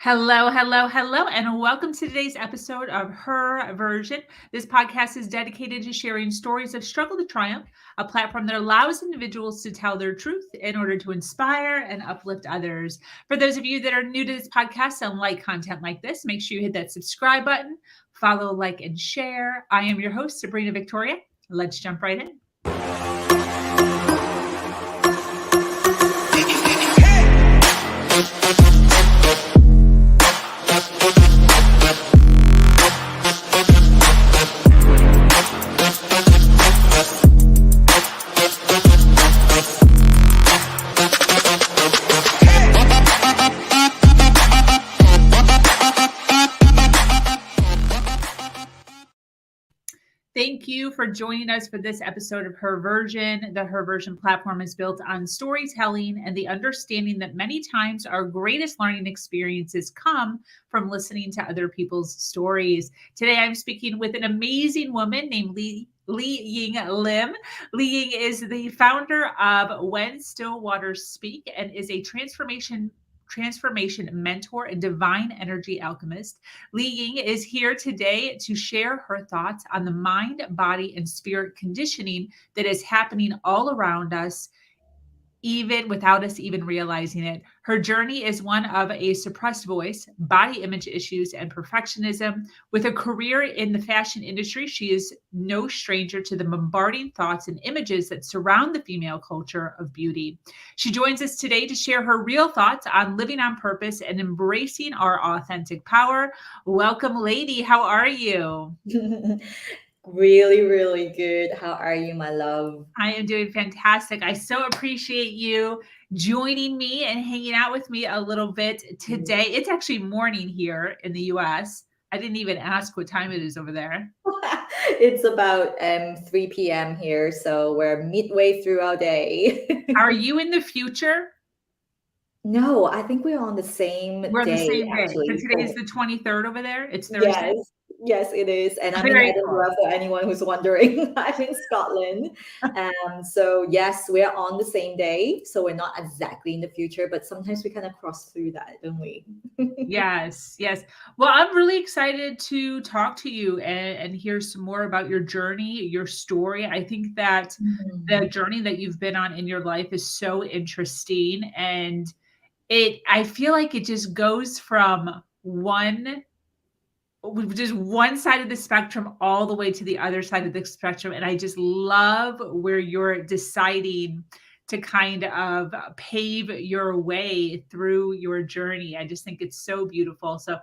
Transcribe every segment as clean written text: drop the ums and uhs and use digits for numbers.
Hello, hello, hello, and welcome to today's episode of Her Version. This podcast is dedicated to sharing stories of struggle to triumph, a platform that allows individuals to tell their truth in order to inspire and uplift others. For those of you that are new to this podcast and like content like this, make sure you hit that subscribe button, follow, like, and share. I am your host, Sabrina Victoria. Let's jump right in. Thank you for joining us for this episode of Her Version. The Her Version platform is built on storytelling and the understanding that many times our greatest learning experiences come from listening to other people's stories. Today, I'm speaking with an amazing woman named LiYing Lim. LiYing is the founder of When Still Waters Speak and is a transformation mentor and divine energy alchemist. LiYing is here today to share her thoughts on the mind, body, and spirit conditioning that is happening all around us, even without us even realizing it. Her journey is one of a suppressed voice, body image issues, and perfectionism. With a career in the fashion industry, she is no stranger to the bombarding thoughts and images that surround the female culture of beauty. She joins us today to share her real thoughts on living on purpose and embracing our authentic power. Welcome, lady. How are you? Really, really good. How are you, my love? I am doing fantastic. I so appreciate you joining me and hanging out with me a little bit today. It's actually morning here in the US. I didn't even ask what time it is over there. It's about 3 p.m. here, so we're midway through our day. Are you in the future? No, I think we're on the same We're on the day, same day. So actually. today is the 23rd over there. It's Thursday. Yes, yes, it is. And I'm in Very cool. Edinburgh for anyone who's wondering. I'm in Scotland. So yes, we're on the same day. So we're not exactly in the future, but sometimes we kind of cross through that, don't we? Yes, yes. Well, I'm really excited to talk to you and hear some more about your journey, your story. I think that the Mhm. journey that you've been on in your life is so interesting, and I feel like it just goes from just one side of the spectrum all the way to the other side of the spectrum. And I just love where you're deciding to kind of pave your way through your journey. I just think it's so beautiful. So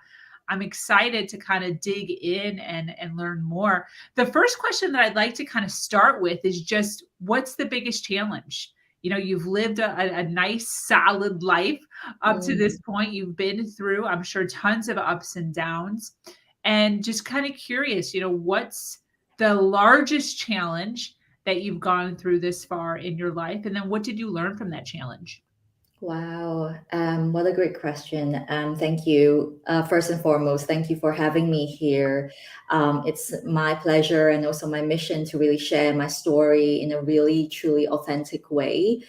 I'm excited to kind of dig in and learn more. The first question that I'd like to kind of start with is just what's the biggest challenge? You know, you've lived a nice, solid life up to this Mm. point. You've been through, I'm sure, tons of ups and downs. And just kind of curious, what's the largest challenge that you've gone through this far in your life? And then what did you learn from that challenge? Wow, what a great question. Thank you. First and foremost, thank you for having me here. It's my pleasure and also my mission to really share my story in a really, truly authentic way.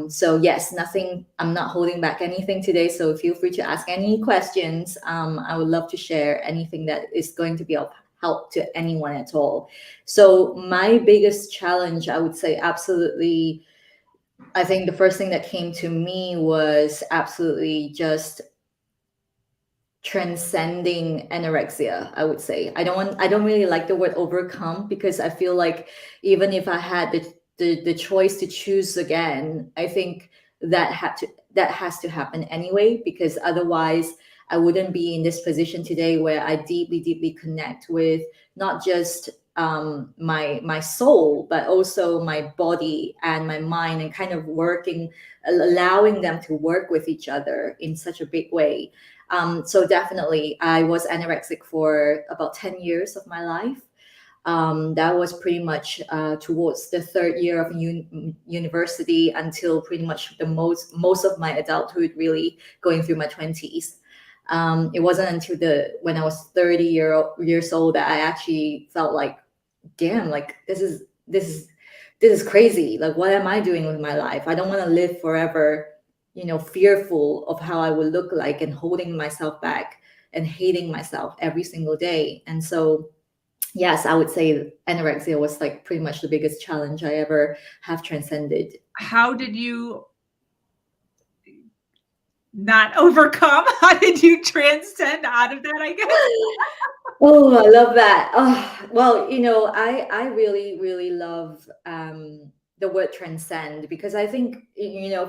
So, yes, nothing, I'm not holding back anything today. So, feel free to ask any questions. I would love to share anything that is going to be of help to anyone at all. So, my biggest challenge, I would say, absolutely. I think the first thing that came to me was absolutely just transcending anorexia, I would say. I don't really like the word overcome because I feel like even if I had the choice to choose again, I think that has to happen anyway, because otherwise I wouldn't be in this position today where I deeply, deeply connect with not just my soul, but also my body and my mind, and kind of working, allowing them to work with each other in such a big way. So definitely, I was anorexic for about 10 years of my life. That was pretty much towards the third year of university until pretty much the most of my adulthood, really going through my 20s. It wasn't until the when I was 30 years old that I actually felt like, damn, like this is crazy. Like, what am I doing with my life? I don't want to live forever fearful of how I would look like and holding myself back and hating myself every single day. And so, yes, I would say anorexia was like pretty much the biggest challenge I ever have transcended. How did you not overcome? How did you transcend out of that, I guess? Oh, I love that. Oh, well, I really, really love the word transcend, because I think,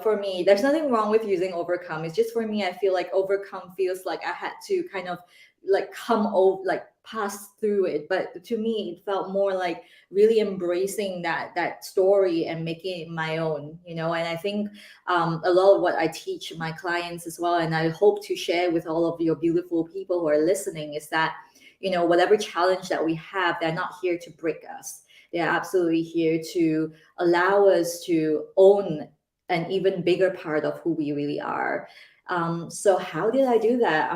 for me, there's nothing wrong with using overcome. It's just, for me, I feel like overcome feels like I had to kind of like come over, like pass through it. But to me, it felt more like really embracing that story and making it my own, and I think a lot of what I teach my clients as well, and I hope to share with all of your beautiful people who are listening, is that whatever challenge that we have, they're not here to break us. They're absolutely here to allow us to own an even bigger part of who we really are. So how did I do that?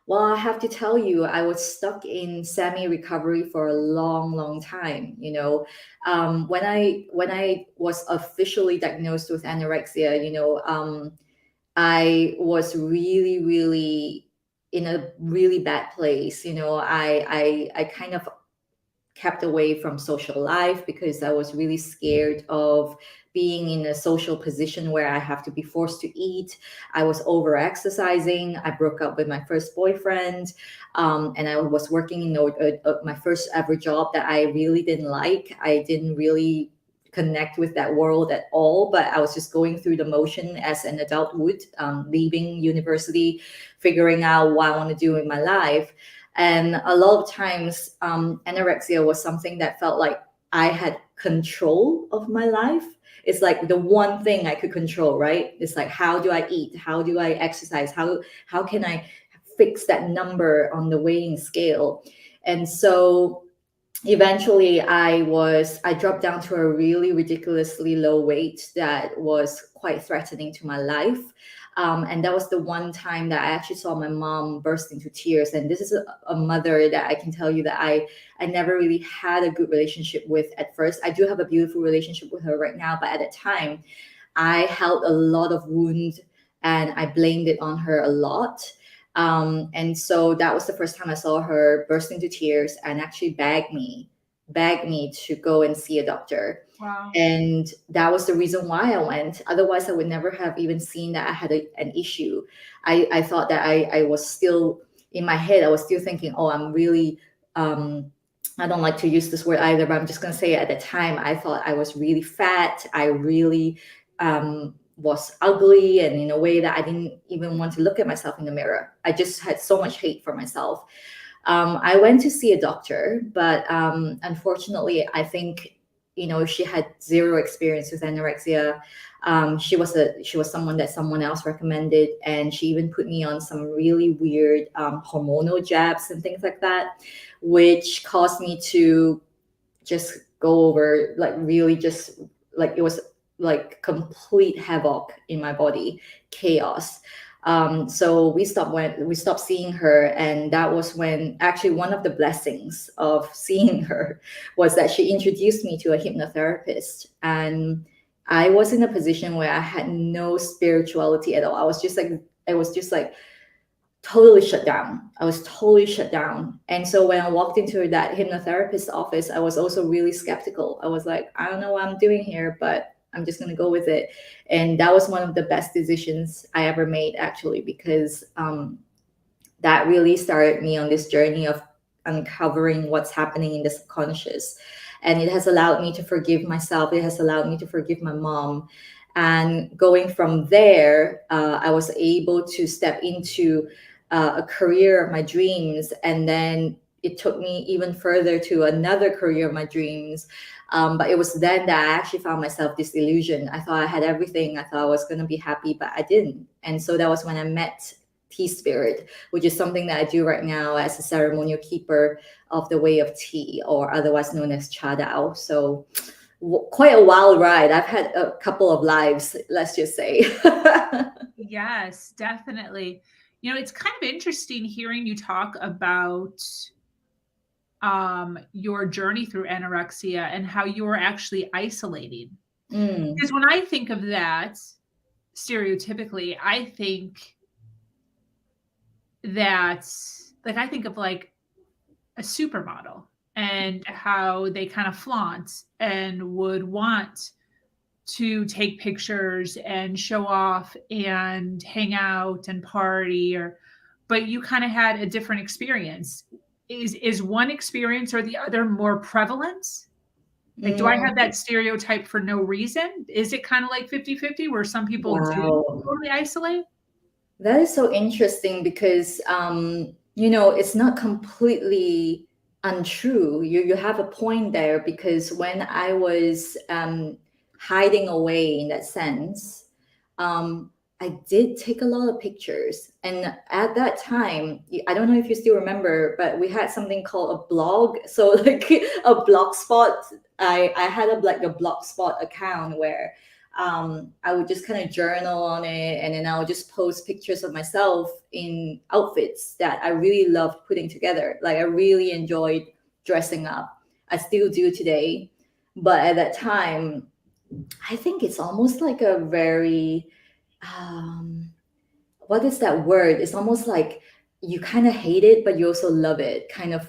Well, I have to tell you, I was stuck in semi-recovery for a long, long time. When I was officially diagnosed with anorexia, I was really, really in a really bad place. I kind of kept away from social life because I was really scared of being in a social position where I have to be forced to eat. I was over exercising. I broke up with my first boyfriend. And I was working in my first ever job that I really didn't like. I didn't really connect with that world at all, but I was just going through the motion as an adult would, leaving university, figuring out what I want to do in my life. And a lot of times, anorexia was something that felt like I had control of my life. It's like the one thing I could control, right? It's like, how do I eat? How do I exercise? How can I fix that number on the weighing scale? And so eventually I dropped down to a really ridiculously low weight that was quite threatening to my life. And that was the one time that I actually saw my mom burst into tears. And this is a mother that I can tell you that I never really had a good relationship with at first. I do have a beautiful relationship with her right now, but at the time I held a lot of wound and I blamed it on her a lot. And so that was the first time I saw her burst into tears and actually beg me to go and see a doctor. Wow. And that was the reason why I went. Otherwise, I would never have even seen that I had an issue. I thought that I was still in my head. I was still thinking, oh, I'm really, I don't like to use this word either, but I'm just going to say it. At the time, I thought I was really fat. I really was ugly, and in a way that I didn't even want to look at myself in the mirror. I just had so much hate for myself. I went to see a doctor, but unfortunately, I think she had zero experience with anorexia. She was someone that someone else recommended, and she even put me on some really weird hormonal jabs and things like that, which caused me to just go over, like, really just like, it was like complete havoc in my body, chaos. So we stopped seeing her, and that was when actually one of the blessings of seeing her was that she introduced me to a hypnotherapist. And I was in a position where I had no spirituality at all. I was just like totally shut down. I was totally shut down. And so when I walked into that hypnotherapist's office, I was also really skeptical. I was like, I don't know what I'm doing here, but I'm just going to go with it. And that was one of the best decisions I ever made, actually, because that really started me on this journey of uncovering what's happening in the subconscious. And it has allowed me to forgive myself. It has allowed me to forgive my mom. And going from there, I was able to step into a career of my dreams. And then it took me even further to another career of my dreams. But it was then that I actually found myself disillusioned. I thought I had everything. I thought I was going to be happy, but I didn't. And so that was when I met Tea Spirit, which is something that I do right now as a ceremonial keeper of the Way of Tea, or otherwise known as Cha Dao. So quite a wild ride. I've had a couple of lives, let's just say. Yes, definitely. It's kind of interesting hearing you talk about your journey through anorexia and how you were actually isolating. Mm, Because when I think of that, stereotypically, I think that, like, I think of like a supermodel and how they kind of flaunt and would want to take pictures and show off and hang out and party, or but you kind of had a different experience. Is one experience or the other more prevalent? Like, do I have Mm, that stereotype for no reason? Is it kind of like 50-50 where some people do wow. totally isolate? That is so interesting because it's not completely untrue. You have a point there because when I was hiding away in that sense, um, I did take a lot of pictures. And at that time, I don't know if you still remember, but we had something called a blog. So like a blog spot. I had like a blog spot account where I would just kind of journal on it, and then I would just post pictures of myself in outfits that I really loved putting together. Like I really enjoyed dressing up. I still do today, but at that time, I think it's almost like a very um, what is that word? It's almost like you kind of hate it, but you also love it. Kind of,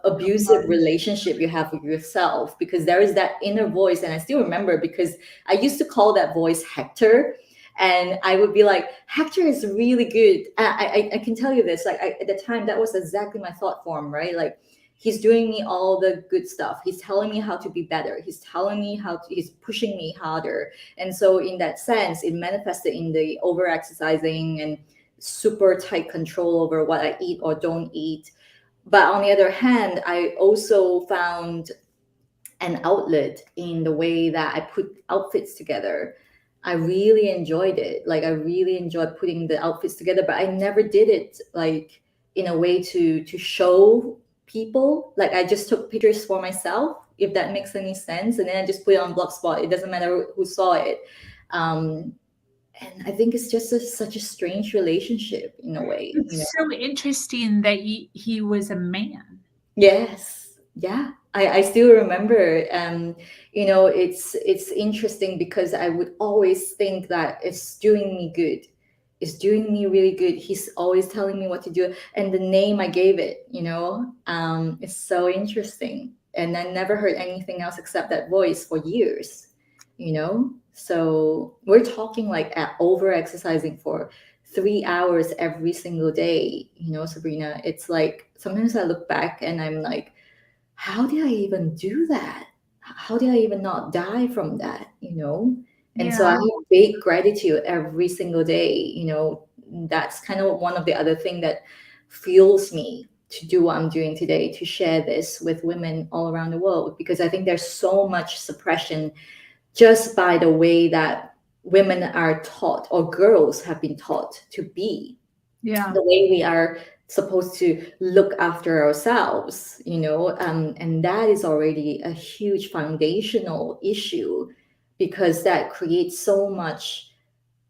abusive relationship you have with yourself because there is that inner voice. And I still remember because I used to call that voice Hector. And I would be like, Hector is really good. I can tell you this, like at the time, that was exactly my thought form, right? Like he's doing me all the good stuff. He's telling me how to be better. He's telling me he's pushing me harder. And so in that sense, it manifested in the over exercising and super tight control over what I eat or don't eat. But on the other hand, I also found an outlet in the way that I put outfits together. I really enjoyed it. Like I really enjoyed putting the outfits together, but I never did it like in a way to show people. Like I just took pictures for myself, if that makes any sense, and then I just put it on Blogspot. It doesn't matter who saw it. Um, and I think it's just such a strange relationship in a way, you know. It's so interesting that he was a man. Yes. Yeah. I still remember. It's interesting because I would always think that it's doing me good. It's doing me really good. He's always telling me what to do. And the name I gave it, it's so interesting. And I never heard anything else except that voice for years, you know? So we're talking like over exercising for 3 hours every single day, Sabrina. It's like sometimes I look back and I'm like, how did I even do that? How did I even not die from that, And so I Yeah. have big gratitude every single day, That's kind of one of the other thing that fuels me to do what I'm doing today, to share this with women all around the world, because I think there's so much suppression just by the way that women are taught or girls have been taught to be, Yeah. the way we are supposed to look after ourselves, and that is already a huge foundational issue because that creates so much,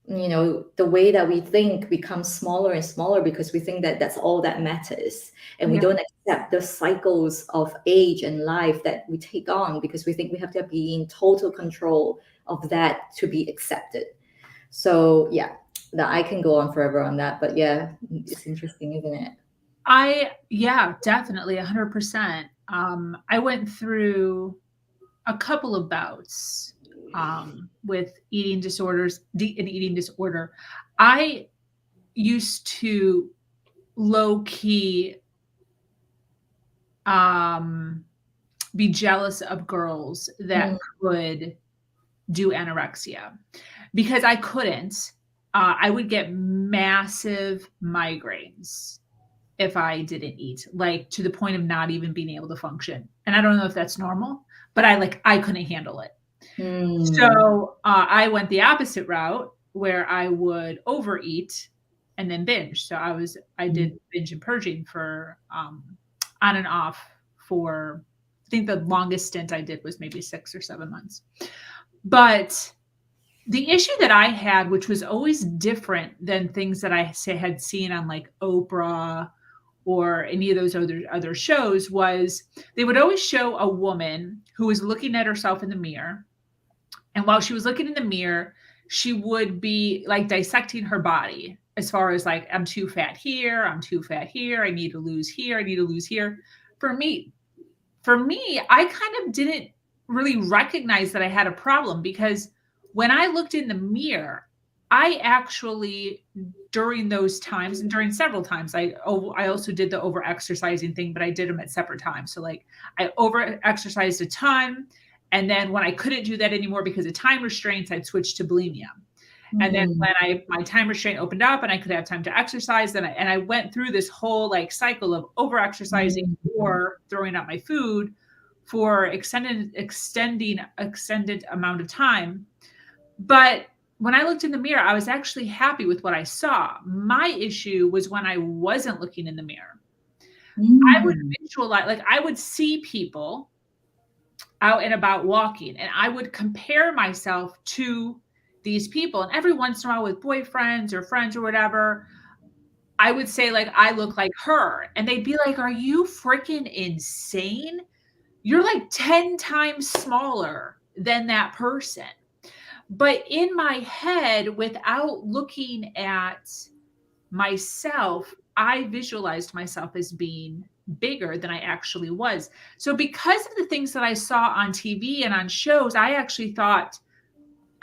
the way that we think becomes smaller and smaller because we think that that's all that matters, and we Yeah. don't accept the cycles of age and life that we take on because we think we have to be in total control of that to be accepted. So yeah, I can go on forever on that, but yeah, it's interesting, isn't it? Yeah, definitely 100%. I went through a couple of bouts with an eating disorder. I used to low key um, be jealous of girls that Mm, could do anorexia because I couldn't. I would get massive migraines if I didn't eat, like to the point of not even being able to function. And I don't know if that's normal, but I couldn't handle it. mm, So I went the opposite route where I would overeat and then binge. So I mm, did binge and purging for on and off for, I think the longest stint I did was maybe 6 or 7 months. But the issue that I had, which was always different than things that had seen on like Oprah or any of those other shows, was they would always show a woman who was looking at herself in the mirror, and while she was looking in the mirror, she would be like dissecting her body as far as like, I'm too fat here, I'm too fat here, I need to lose here, I need to lose here. For me, I kind of didn't really recognize that I had a problem, because when I looked in the mirror, I actually, during those times and during several times, I also did the over exercising thing, but I did them at separate times. So like I over exercised a ton. And then when I couldn't do that anymore because of time restraints, I'd switch to bulimia. And then when my time restraint opened up and I could have time to exercise, then I went through this whole like cycle of over exercising or throwing out my food for extended amount of time. But when I looked in the mirror, I was actually happy with what I saw. My issue was when I wasn't looking in the mirror. I would visualize, like I would see people out and about walking, and I would compare myself to these people. And every once in a while, with boyfriends or friends or whatever, I would say like, I look like her. And they'd be like, are you freaking insane? You're like 10 times smaller than that person. But in my head, without looking at myself, I visualized myself as being bigger than I actually was. So because of the things that I saw on TV and on shows, I actually thought,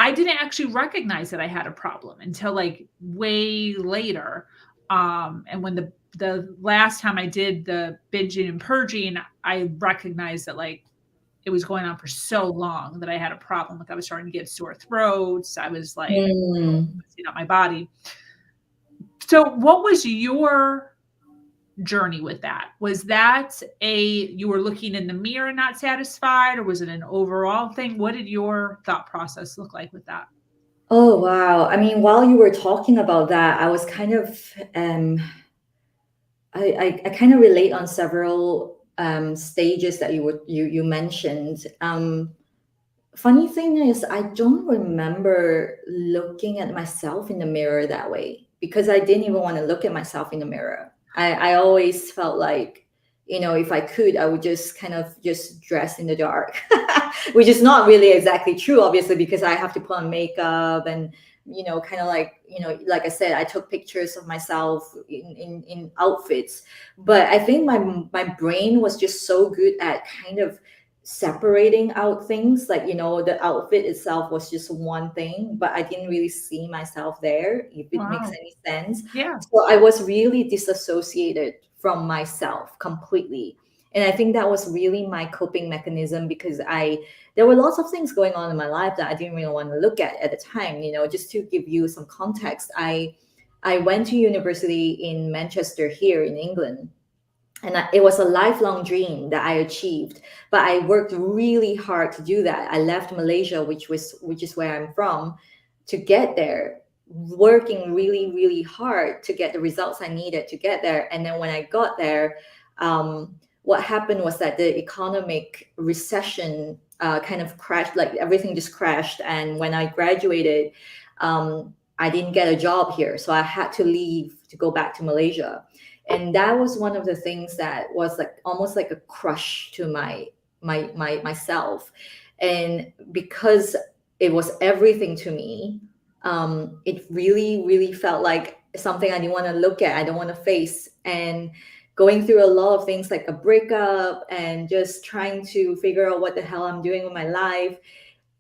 I didn't actually recognize that I had a problem until like way later. And when the last time I did the binging and purging, I recognized that like it was going on for so long that I had a problem. Like I was starting to get sore throats. I was like, messing up my body. So what was your journey with that? Was that you were looking in the mirror and not satisfied, or was it an overall thing? What did your thought process look like with that? Oh, wow. I mean, while you were talking about that, I was kind of, I kind of relate on several stages that you mentioned. Funny thing is, I don't remember looking at myself in the mirror that way, because I didn't even want to look at myself in the mirror. I always felt like, if I could, I would just kind of just dress in the dark, which is not really exactly true, obviously, because I have to put on makeup and, kind of like, like I said, I took pictures of myself in outfits. But I think my brain was just so good at kind of separating out things, like the outfit itself was just one thing, but I didn't really see myself there, if it makes any sense. Yeah. So I was really disassociated from myself completely, and I think that was really my coping mechanism, because there were lots of things going on in my life that I didn't really want to look at the time. Just to give you some context, I went to university in Manchester here in England, and it was a lifelong dream that I achieved, but I worked really hard to do that. I left Malaysia, which is where I'm from, to get there, working really, really hard to get the results I needed to get there. And then when I got there, what happened was that the economic recession kind of crashed, like everything just crashed. And when I graduated, I didn't get a job here, so I had to leave to go back to Malaysia. And that was one of the things that was like almost like a crush to myself. And because it was everything to me, it really, really felt like something I didn't want to look at, I don't want to face. And going through a lot of things like a breakup and just trying to figure out what the hell I'm doing with my life,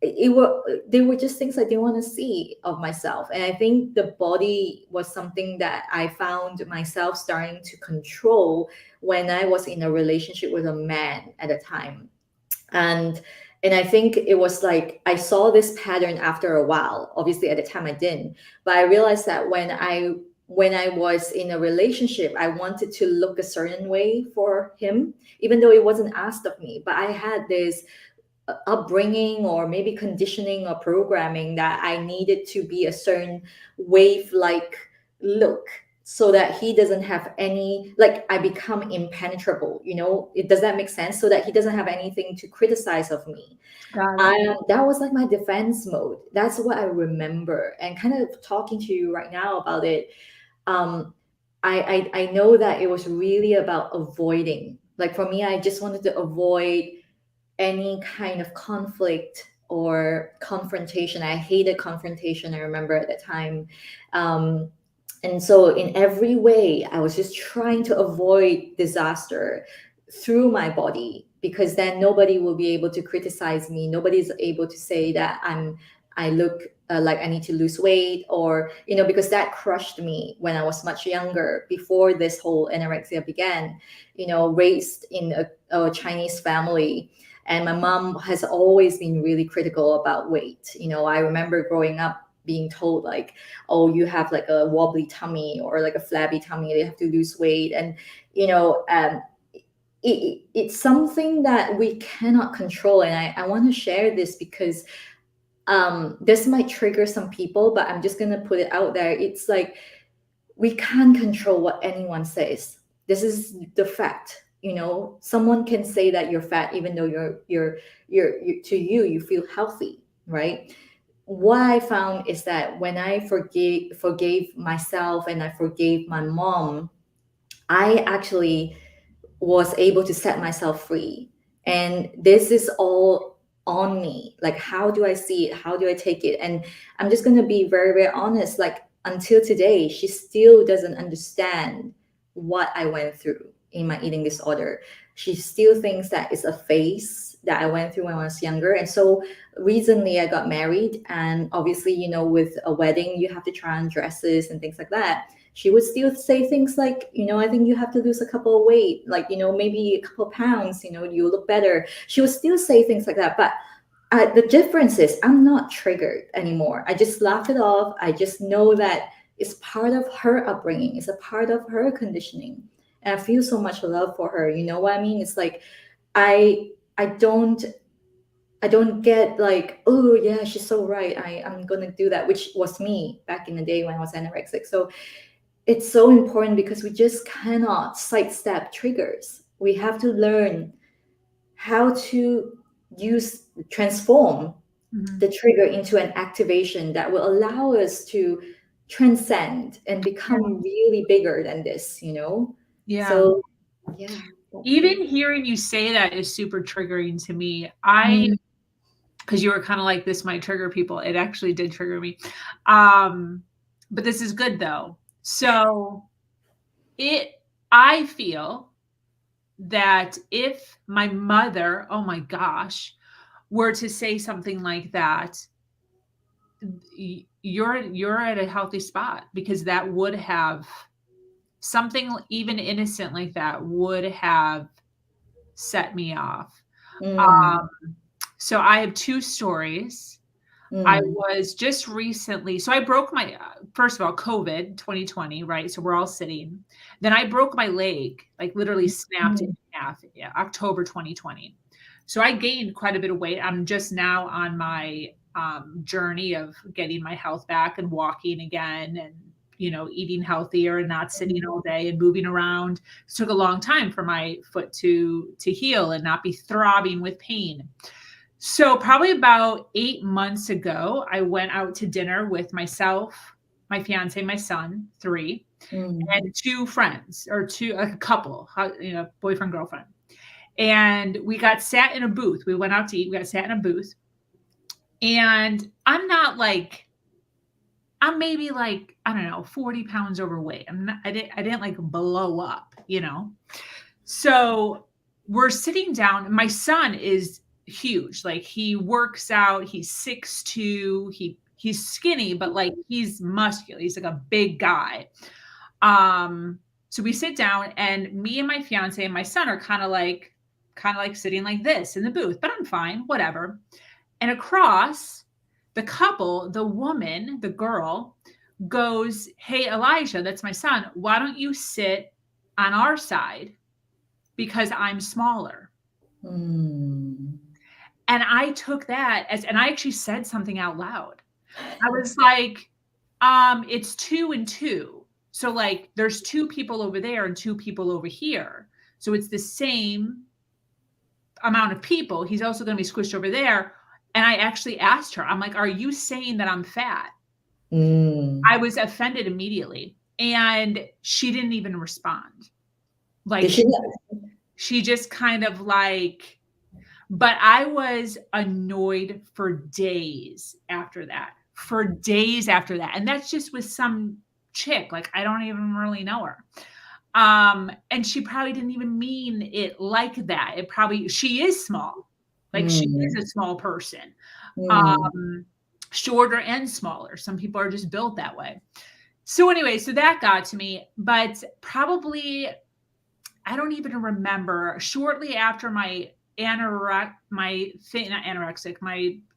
they were just things I didn't want to see of myself. And I think the body was something that I found myself starting to control when I was in a relationship with a man at the time. And I think it was like I saw this pattern after a while. Obviously at the time I didn't, but I realized that when I was in a relationship, I wanted to look a certain way for him, even though it wasn't asked of me. But I had this upbringing or maybe conditioning or programming that I needed to be a certain wave like look, so that he doesn't have any, like I become impenetrable, does that make sense? So that he doesn't have anything to criticize of me. That was like my defense mode. That's what I remember. And kind of talking to you right now about it, I know that it was really about avoiding, like for me, I just wanted to avoid any kind of conflict or confrontation. I hated confrontation, I remember at that time. Um, and so in every way, I was just trying to avoid disaster through my body, because then nobody will be able to criticize me. Nobody's able to say that I look like I need to lose weight, or, because that crushed me when I was much younger, before this whole anorexia began, raised in a Chinese family. And my mom has always been really critical about weight. I remember growing up being told, like, oh, you have like a wobbly tummy or like a flabby tummy, you have to lose weight. And, it's something that we cannot control. And I want to share this because this might trigger some people, but I'm just going to put it out there. It's like, we can't control what anyone says. This is the fact. Someone can say that you're fat, even though you're to you feel healthy, right? What I found is that when I forgave myself and I forgave my mom, I actually was able to set myself free. And this is all on me. Like, how do I see it? How do I take it? And I'm just going to be very, very honest. Like, until today, she still doesn't understand what I went through in my eating disorder. She still thinks that it's a phase that I went through when I was younger. And so recently I got married, and obviously, with a wedding, you have to try on dresses and things like that. She would still say things like, I think you have to lose a couple of weight, like, maybe a couple of pounds, you look better. She would still say things like that. But the difference is I'm not triggered anymore. I just laugh it off. I just know that it's part of her upbringing. It's a part of her conditioning. And I feel so much love for her. You know what I mean? It's like, I don't get like, oh yeah, she's so right, I'm gonna do that, which was me back in the day when I was anorexic. So it's so important, because we just cannot sidestep triggers. We have to learn how to transform the trigger into an activation that will allow us to transcend and become really bigger than this, Yeah. So yeah. Even hearing you say that is super triggering to me. Because you were kind of like, this might trigger people. It actually did trigger me. But this is good though. So I feel that if my mother, oh my gosh, were to say something like that, you're at a healthy spot, because that would have something even innocent like that would have set me off. So I have two stories. I was just recently, so I broke my, first of all, COVID 2020, right? So we're all sitting. Then I broke my leg, like literally snapped it in half, October 2020. So I gained quite a bit of weight. I'm just now on my journey of getting my health back and walking again, and eating healthier and not sitting all day and moving around. It took a long time for my foot to heal and not be throbbing with pain. So probably about 8 months ago, I went out to dinner with myself, my fiance, my son, 3, and 2 friends, or a couple, boyfriend, girlfriend. And we got sat in a booth. We went out to eat. We got sat in a booth. And I'm maybe like, I don't know, 40 pounds overweight. I didn't like blow up, So we're sitting down. My son is huge. Like, he works out. He's 6'2". He's skinny, but like, he's muscular. He's like a big guy. So we sit down, and me and my fiance and my son are kind of like sitting like this in the booth, but I'm fine, whatever. And across the couple, the woman, the girl, goes, "Hey, Elijah, that's my son. Why don't you sit on our side? Because I'm smaller." And I took that and I actually said something out loud. I was like, it's 2 and 2. So like, there's 2 people over there and 2 people over here. So it's the same amount of people. He's also going to be squished over there. And I actually asked her, I'm like, are you saying that I'm fat? I was offended immediately. And she didn't even respond. Like, she just kind of like, But I was annoyed for days after that. For days after that. And that's just with some chick. Like, I don't even really know her. And she probably didn't even mean it like that. It probably, she is small. Like, she is a small person. Shorter and smaller. Some people are just built that way. So anyway, so that got to me, but probably, I don't even remember, shortly after my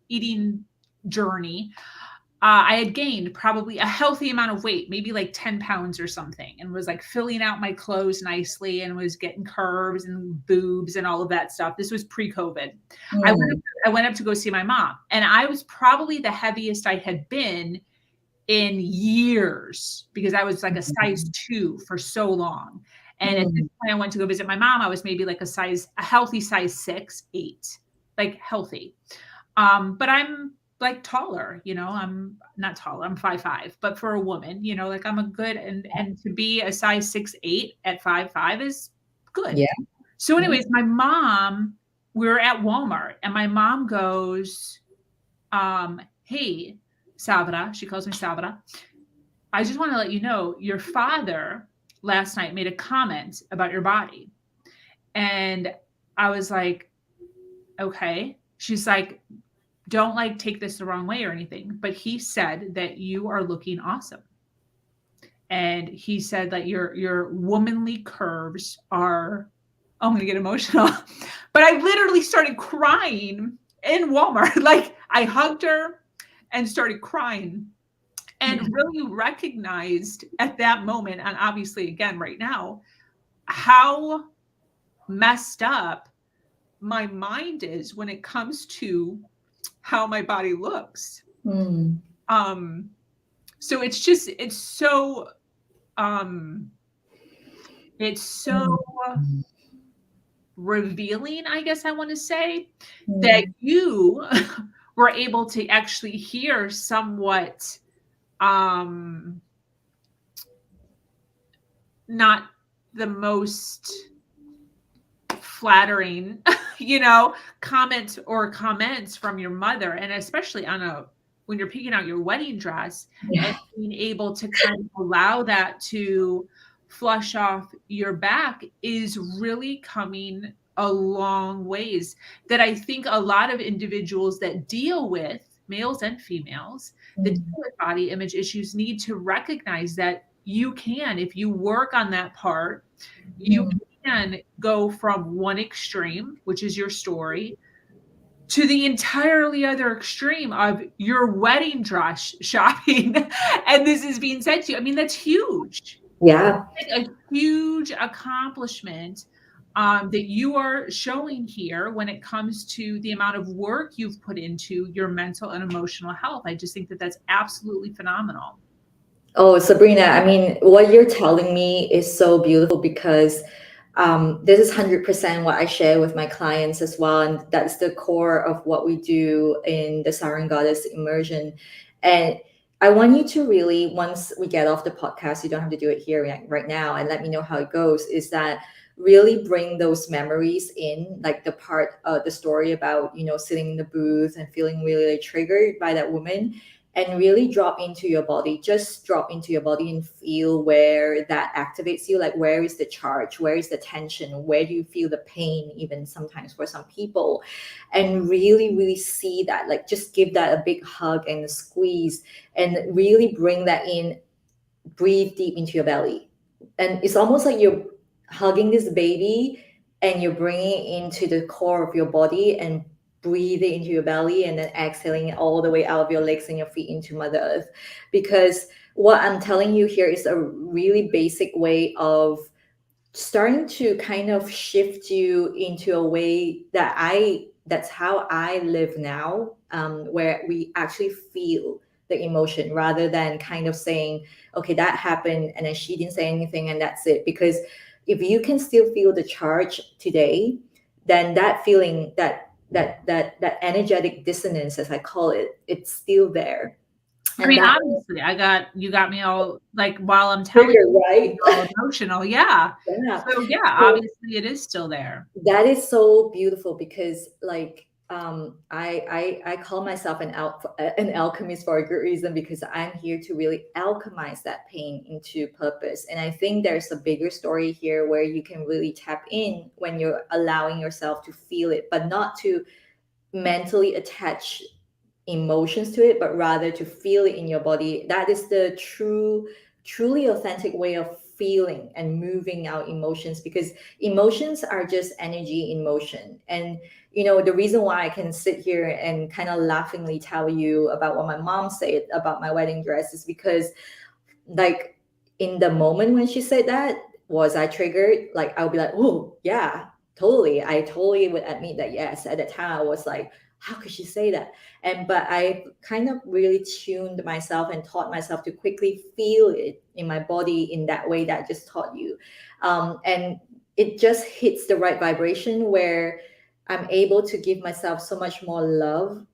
eating journey, I had gained probably a healthy amount of weight, maybe like 10 pounds or something, and was like filling out my clothes nicely and was getting curves and boobs and all of that stuff. This was pre-COVID. I went up to go see my mom, and I was probably the heaviest I had been in years, because I was like a size 2 for so long. And at this point I went to go visit my mom, I was maybe like a healthy size 6, 8, like healthy. But I'm like taller, I'm not taller, I'm 5'5", but for a woman, like I'm a good, and to be a size 6, 8 at 5'5" is good. Yeah. So anyways, my mom, we were at Walmart, and my mom goes, hey, Sabra, she calls me Sabra, I just want to let you know, your father last night made a comment about your body. And I was like, okay. She's like, don't like take this the wrong way or anything, but he said that you are looking awesome. And he said that your womanly curves are, oh, I'm going to get emotional, but I literally started crying in Walmart. Like, I hugged her and started crying, and really recognized at that moment, and obviously again right now, how messed up my mind is when it comes to how my body looks. So it's so revealing, I guess I want to say, that you were able to actually hear somewhat not the most flattering, comments from your mother, and especially when you're picking out your wedding dress, and being able to kind of allow that to flush off your back is really coming a long ways. That I think a lot of individuals that deal with, males and females, that deal with body image issues need to recognize that you can, if you work on that part, you can go from one extreme, which is your story, to the entirely other extreme of your wedding dress shopping. And this is being said to you. I mean, that's huge. Yeah. Like a huge accomplishment that you are showing here when it comes to the amount of work you've put into your mental and emotional health. I just think that that's absolutely phenomenal. Oh, Sabrina, I mean, what you're telling me is so beautiful, because this is 100% what I share with my clients as well. And that's the core of what we do in the Siren Goddess immersion. And I want you to really, once we get off the podcast, you don't have to do it here right now, and let me know how it goes, is that really bring those memories in, like the part of the story about, sitting in the booth and feeling really triggered by that woman, and really drop into your body. Just drop into your body and feel where that activates you. Like, where is the charge? Where is the tension? Where do you feel the pain, even sometimes for some people? And really, really see that. Like, just give that a big hug and a squeeze, and really bring that in. Breathe deep into your belly. And it's almost like you're hugging this baby, and you're bringing it into the core of your body, and breathe it into your belly, and then exhaling it all the way out of your legs and your feet into Mother Earth. Because what I'm telling you here is a really basic way of starting to kind of shift you into a way that's how I live now, where we actually feel the emotion, rather than kind of saying, okay, that happened and then she didn't say anything and that's it. Because if you can still feel the charge today, then that feeling, that energetic dissonance, as I call it, it's still there. I And mean, that obviously, you got me all like while I'm telling trigger, you, right? all emotional. Yeah. Yeah. So yeah, So obviously it is still there. that is so beautiful because like I call myself an alchemist for a good reason, because I'm here to really alchemize that pain into purpose. And I think there's a bigger story here where you can really tap in when you're allowing yourself to feel it, but not to mentally attach emotions to it, but rather to feel it in your body. That is the truly authentic way of feeling and moving our emotions, because emotions are just energy in motion. And the reason why I can sit here and kind of laughingly tell you about what my mom said about my wedding dress is because, like, in the moment when she said that, was I triggered? Like, I'll be like, oh yeah, totally. I totally would admit that, yes, at the time I was like, how could she say that? But I kind of really tuned myself and taught myself to quickly feel it in my body in that way that I just taught you. And it just hits the right vibration where I'm able to give myself so much more love,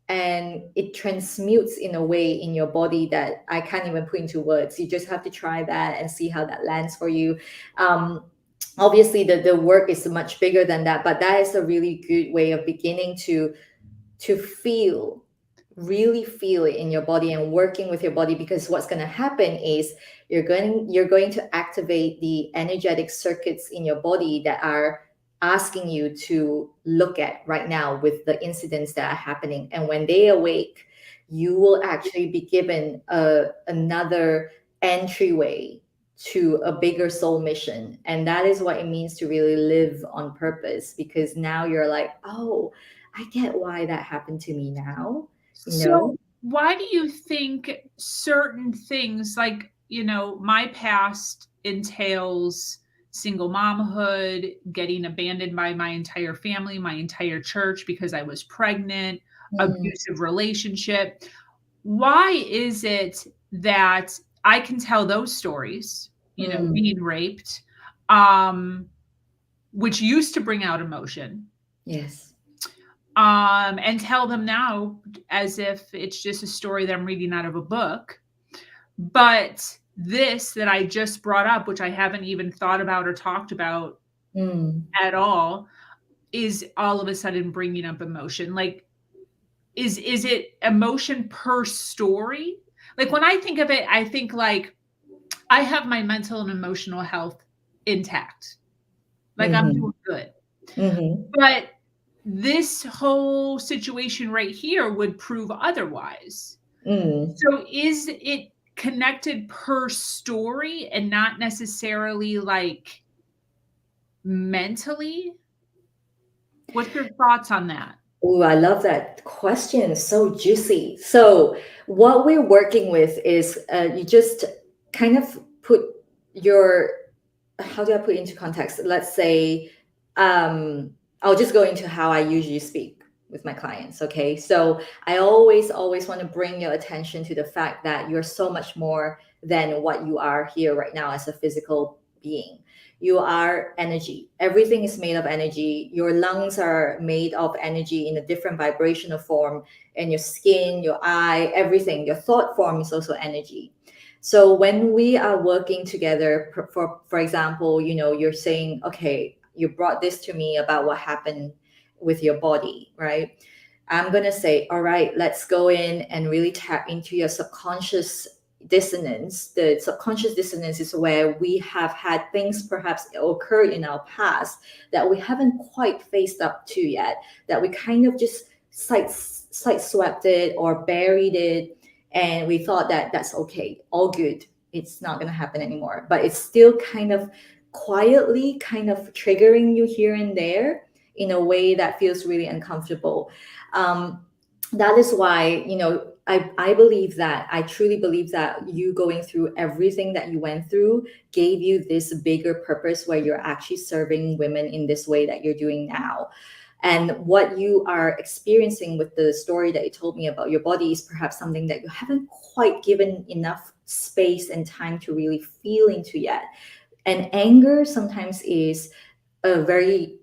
and it transmutes in a way in your body that I can't even put into words. You just have to try that and see how that lands for you. Um, Obviously, the work is much bigger than that, but that is a really good way of beginning to feel, really feel it in your body and working with your body, because what's going to happen is you're going to activate the energetic circuits in your body that are asking you to look at right now with the incidents that are happening. And when they awake, you will actually be given another entryway to a bigger soul mission. And that is what it means to really live on purpose, because now you're like, oh, I get why that happened to me now, you So know? why do you think certain things like, my past entails single momhood, getting abandoned by my entire family, my entire church because I was pregnant, Mm, abusive relationship. Why is it that I can tell those stories, mm, being raped, um, which used to bring out emotion, yes. and tell them now as if it's just a story that I'm reading out of a book. But this that I just brought up, which I haven't even thought about or talked about Mm, at all, is all of a sudden bringing up emotion. Like, is it emotion per story? Like when I think of it, I think like I have my mental and emotional health intact. Like I'm mhm, doing good. mhm, But this whole situation right here would prove otherwise. mm. So is it connected per story and not necessarily like mentally? What's your thoughts on that? Ooh, I love that question. So juicy. So, what we're working with is you just kind of put your, how do I put it into context? Let's say, I'll just go into how I usually speak with my clients. Okay. So, I always want to bring your attention to the fact that you're so much more than what you are here right now as a physical being. You are energy. Everything is made of energy. Your lungs are made of energy in a different vibrational form, and your skin, your eye, everything, your thought form is also energy. So when we are working together, for example, you're saying, okay, you brought this to me about what happened with your body, right? I'm going to say, all right, let's go in and really tap into your subconscious dissonance. The subconscious dissonance is where we have had things perhaps occur in our past that we haven't quite faced up to yet, that we kind of just swept it or buried it. And we thought that that's okay, all good. It's not going to happen anymore. But it's still kind of quietly kind of triggering you here and there in a way that feels really uncomfortable. um, that is why I believe that, I truly believe that you going through everything that you went through gave you this bigger purpose where you're actually serving women in this way that you're doing now. And what you are experiencing with the story that you told me about your body is perhaps something that you haven't quite given enough space and time to really feel into yet. And anger sometimes is a very,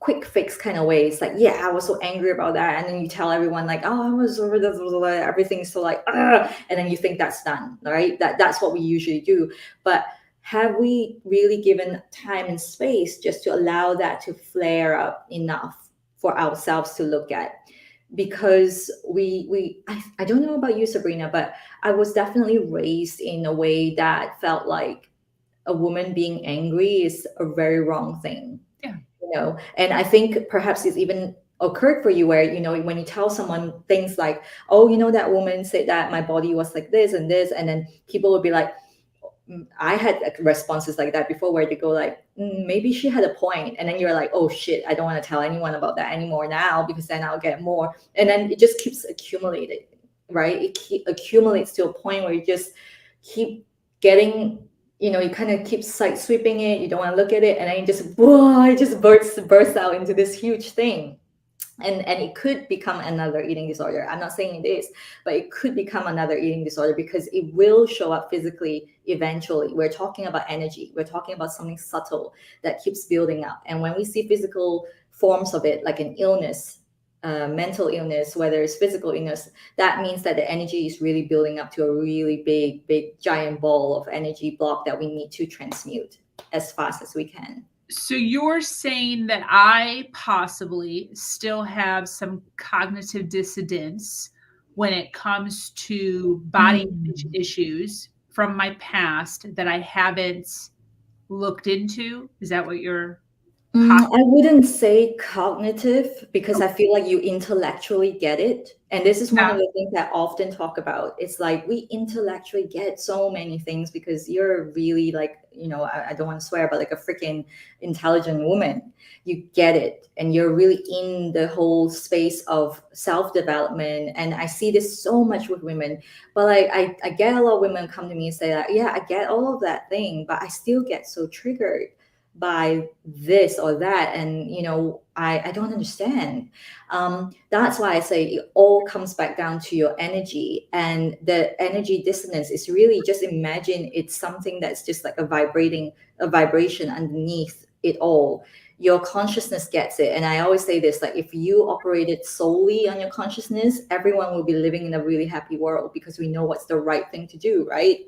quick fix kind of way. It's like, yeah, I was so angry about that, and then you tell everyone like, oh, I was over this, everything's so like, and then you think that's done, right? That's what we usually do. But have we really given time and space just to allow that to flare up enough for ourselves to look at? Because I don't know about you, Sabrina, but I was definitely raised in a way that felt like a woman being angry is a very wrong thing. Yeah. And I think perhaps it's even occurred for you where, when you tell someone things like, oh, that woman said that my body was like this and this, and then people would be like, I had responses like that before where they go like, maybe she had a point, and then you're like, oh shit, I don't want to tell anyone about that anymore now, because then I'll get more, and then it just keeps accumulating, right? Accumulates to a point where you just keep getting, you kind of keep side sweeping it, you don't want to look at it, and then you just, whoa, it just bursts out into this huge thing. And it could become another eating disorder. I'm not saying it is, but it could become another eating disorder because it will show up physically eventually. We're talking about energy. We're talking about something subtle that keeps building up. And when we see physical forms of it, like an illness, mental illness, whether it's physical illness, that means that the energy is really building up to a really big giant ball of energy block that we need to transmute as fast as we can. So you're saying that I possibly still have some cognitive dissonance when it comes to body image issues from my past that I haven't looked into? Is that what you're I wouldn't say cognitive, because I feel like you intellectually get it. And this is one of the things that I often talk about. It's like we intellectually get so many things because you're really like, I don't want to swear, but like a freaking intelligent woman. You get it. And you're really in the whole space of self-development. And I see this so much with women. But like I get a lot of women come to me and say that, yeah, I get all of that thing, but I still get so triggered by this or that, and I don't understand. That's why I say it all comes back down to your energy, and the energy dissonance is really just, imagine it's something that's just like a vibration underneath it all. Your consciousness gets it, and I always say this, like, if you operated solely on your consciousness, everyone will be living in a really happy world because we know what's the right thing to do, right?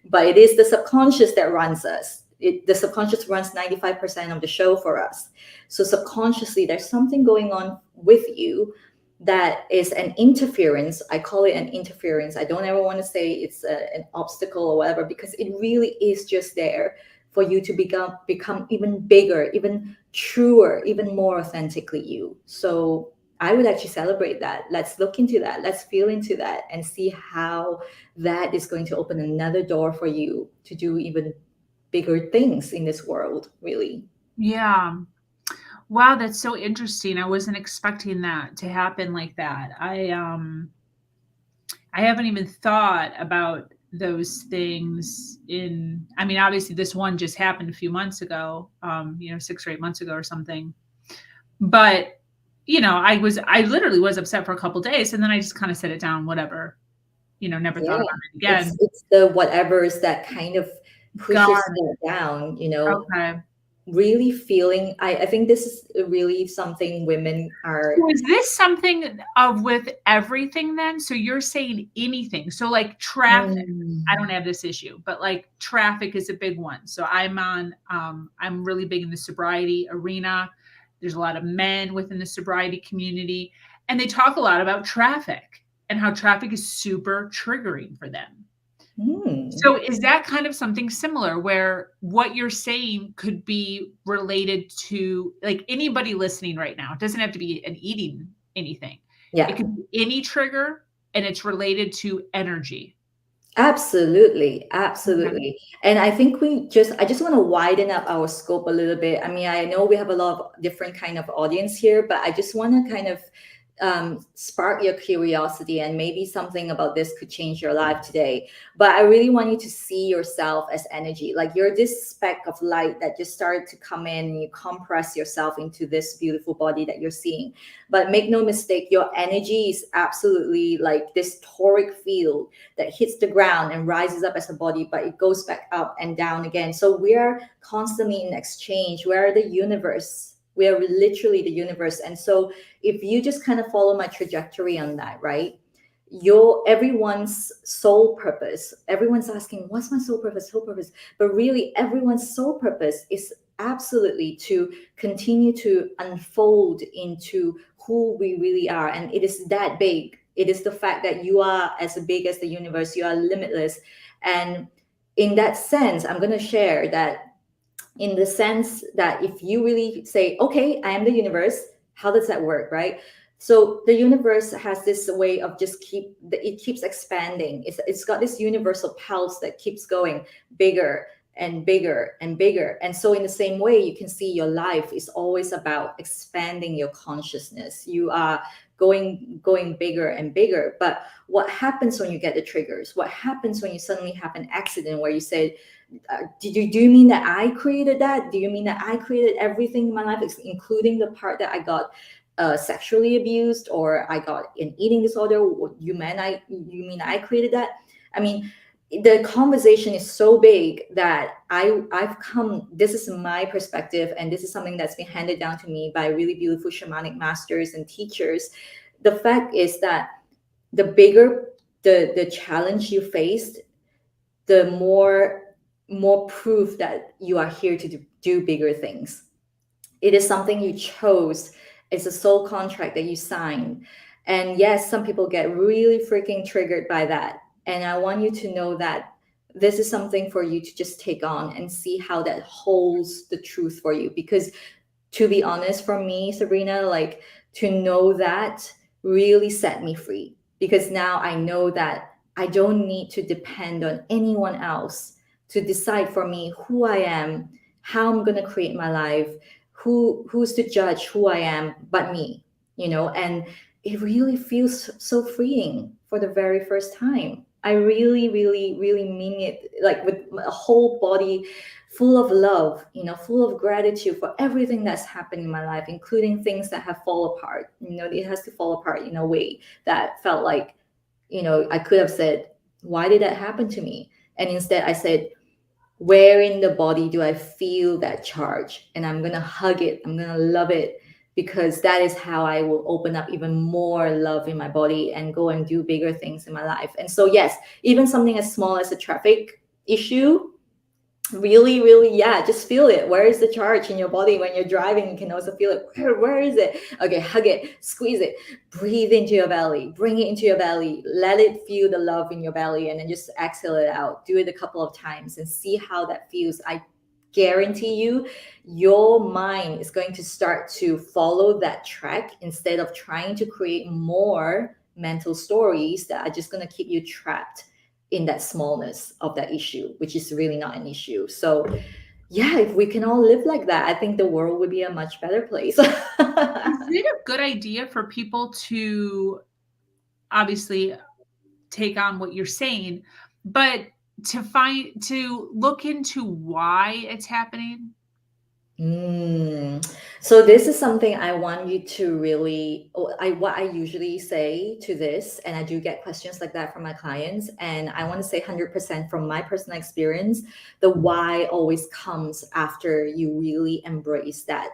But it is the subconscious that runs us. The subconscious runs 95% of the show for us. So subconsciously, there's something going on with you that is an interference. I call it an interference. I don't ever want to say it's an obstacle or whatever, because it really is just there for you to become even bigger, even truer, even more authentically you. So I would actually celebrate that. Let's look into that. Let's feel into that and see how that is going to open another door for you to do even bigger things in this world, really. Yeah. Wow, that's so interesting. I wasn't expecting that to happen like that. I haven't even thought about those things obviously this one just happened a few months ago, 6 or 8 months ago or something. But, I literally was upset for a couple of days, and then I just kind of set it down, whatever, never thought about it again. It's the whatevers that kind of pushes it down, Okay. really feeling, I think this is really something women are. So is this something of with everything then? So you're saying anything. So like traffic, I don't have this issue, but like traffic is a big one. So I'm really big in the sobriety arena. There's a lot of men within the sobriety community, and they talk a lot about traffic and how traffic is super triggering for them. So is that kind of something similar where what you're saying could be related to, like, anybody listening right now? It doesn't have to be an eating anything. Yeah. It could be any trigger, and it's related to energy. Absolutely. And I think I just want to widen up our scope a little bit. I mean, I know we have a lot of different kind of audience here, but I just want to kind of spark your curiosity, and maybe something about this could change your life today. But I really want you to see yourself as energy. Like you're this speck of light that just started to come in, and you compress yourself into this beautiful body that you're seeing. But make no mistake, your energy is absolutely like this toric field that hits the ground and rises up as a body, but it goes back up and down again. So we are constantly in exchange. We are the universe. We are literally the universe. And so if you just kind of follow my trajectory on that, right? Your everyone's soul purpose, everyone's asking, what's my soul purpose? Soul purpose. But really, everyone's soul purpose is absolutely to continue to unfold into who we really are. And it is that big. It is the fact that you are as big as the universe, you are limitless. And in that sense, I'm going to share that in the sense that if you really say, okay, I am the universe, how does that work, right? So the universe has this way of just it keeps expanding. It's got this universal pulse that keeps going bigger and bigger and bigger. And so in the same way, you can see your life is always about expanding your consciousness. You are going bigger and bigger. But what happens when you get the triggers? What happens when you suddenly have an accident where you say, do you mean that I created that? Do you mean that I created everything in my life, including the part that I got sexually abused, or I got an eating disorder? You mean I created that? I mean, the conversation is so big that I've come. This is my perspective, and this is something that's been handed down to me by really beautiful shamanic masters and teachers. The fact is that the bigger the challenge you faced, the more proof that you are here to do bigger things. It is something you chose. It's a soul contract that you signed. And yes, some people get really freaking triggered by that. And I want you to know that this is something for you to just take on and see how that holds the truth for you. Because to be honest, for me, Sabrina, like to know that really set me free. Because now I know that I don't need to depend on anyone else to decide for me who I am, how I'm going to create my life, who's to judge who I am but me, and it really feels so freeing for the very first time. I really, really, really mean it, like with a whole body full of love, full of gratitude for everything that's happened in my life, including things that have fallen apart. It has to fall apart in a way that felt like, I could have said, why did that happen to me? And instead I said, where in the body do I feel that charge? And I'm going to hug it. I'm going to love it, because that is how I will open up even more love in my body and go and do bigger things in my life. And so, yes, even something as small as a traffic issue, really, really, yeah, just feel it. Where is the charge in your body? When you're driving, you can also feel it. Where is it? Okay, hug it, squeeze it, breathe into your belly, bring it into your belly, let it feel the love in your belly, and then just exhale it out. Do it a couple of times and see how that feels. I guarantee you, your mind is going to start to follow that track instead of trying to create more mental stories that are just going to keep you trapped in that smallness of that issue, which is really not an issue. So yeah, if we can all live like that, I think the world would be a much better place. Is it a good idea for people to obviously take on what you're saying, but to look into why it's happening? So this is something I want you to really, what I usually say to this, and I do get questions like that from my clients, and I want to say 100% from my personal experience, the why always comes after you really embrace that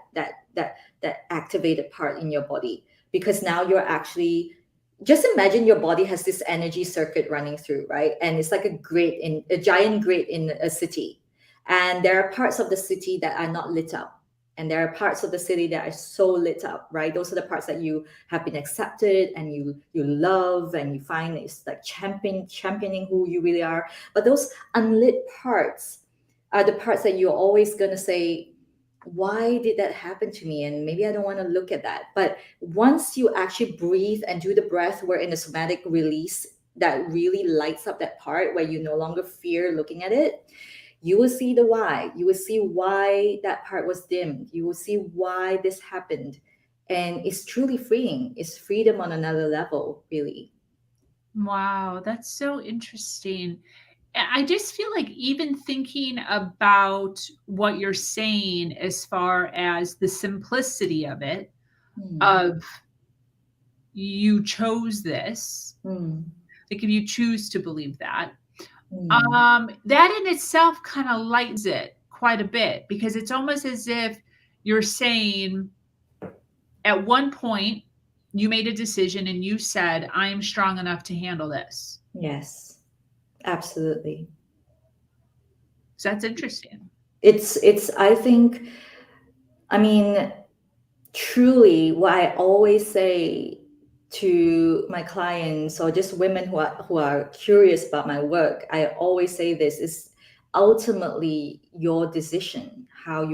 activated part in your body, because now you're actually, just imagine your body has this energy circuit running through, right? And it's like a giant grid in a city. And there are parts of the city that are not lit up. And there are parts of the city that are so lit up, right? Those are the parts that you have been accepted and you love, and you find it's like championing who you really are. But those unlit parts are the parts that you're always going to say, why did that happen to me? And maybe I don't want to look at that. But once you actually breathe and do the breath work in the somatic release, that really lights up that part where you no longer fear looking at it, you will see the why. You will see why that part was dimmed. You will see why this happened. And it's truly freeing. It's freedom on another level, really. Wow, that's so interesting. I just feel like even thinking about what you're saying as far as the simplicity of it, Mm, of you chose this, mm, like if you choose to believe that, mm. that in itself kind of lightens it quite a bit because it's almost as if you're saying at one point you made a decision and you said, I am strong enough to handle this. Yes, absolutely. So that's interesting. I think, I mean, truly what I always say to my clients or just women who are curious about my work, I always say this is ultimately your decision how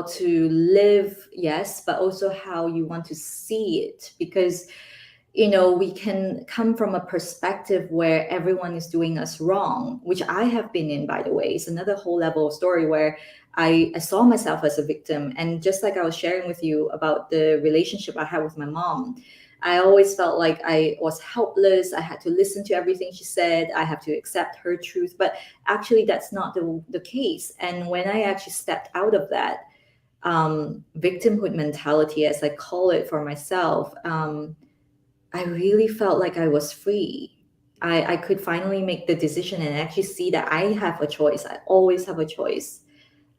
to live, yes, but also how you want to see it. Because we can come from a perspective where everyone is doing us wrong, which I have been in, by the way. It's another whole level of story where I saw myself as a victim. And just like I was sharing with you about the relationship I had with my mom, I always felt like I was helpless. I had to listen to everything she said. I have to accept her truth. But actually, that's not the case. And when I actually stepped out of that victimhood mentality, as I call it for myself, I really felt like I was free. I could finally make the decision and actually see that I have a choice. I always have a choice.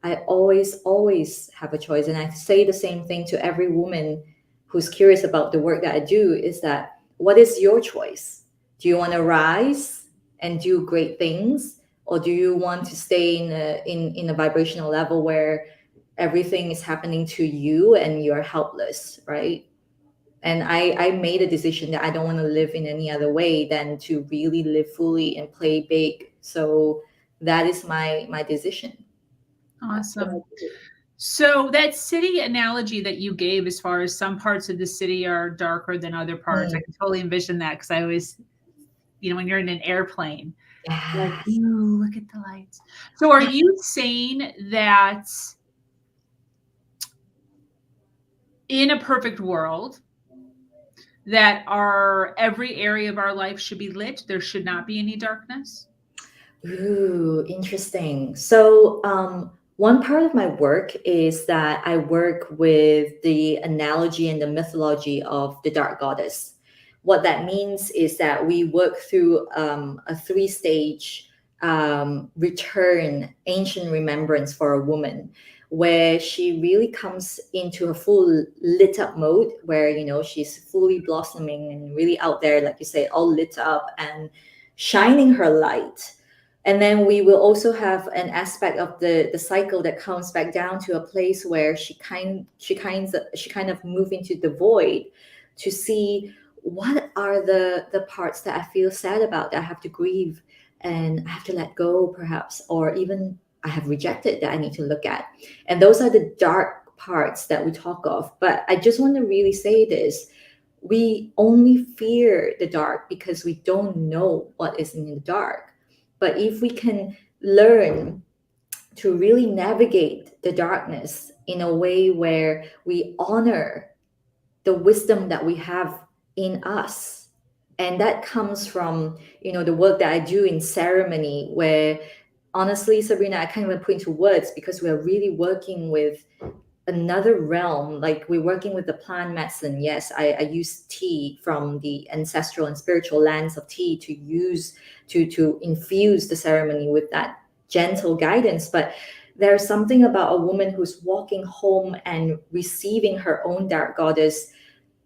I always have a choice. And I say the same thing to every woman who's curious about the work that I do is that what is your choice? Do you want to rise and do great things? Or do you want to stay in a vibrational level where everything is happening to you and you're helpless, right? And I made a decision that I don't want to live in any other way than to really live fully and play big. So that is my decision. That's what I Awesome. do. So that city analogy that you gave, as far as some parts of the city are darker than other parts, I Mm, can totally envision that because I always, when you're in an airplane, like, yes. ooh, look at the lights. So are you saying that in a perfect world, that every area of our life should be lit? There should not be any darkness? Ooh, interesting. So, one part of my work is that I work with the analogy and the mythology of the dark goddess. What that means is that we work through a three-stage return, ancient remembrance for a woman, where she really comes into a full lit up mode, where she's fully blossoming and really out there, like you say, all lit up and shining her light. And then we will also have an aspect of the cycle that comes back down to a place where she kind of move into the void to see what are the parts that I feel sad about, that I have to grieve and I have to let go, perhaps, or even I have rejected, that I need to look at. And those are the dark parts that we talk of. But I just want to really say this: we only fear the dark because we don't know what is in the dark. But if we can learn to really navigate the darkness in a way where we honor the wisdom that we have in us, and that comes from the work that I do in ceremony, where honestly, Sabrina, I can't even put into words because we are really working with another realm. Like, we're working with the plant medicine. Yes, I use tea from the ancestral and spiritual lands of tea to use to infuse the ceremony with that gentle guidance. But there's something about a woman who's walking home and receiving her own dark goddess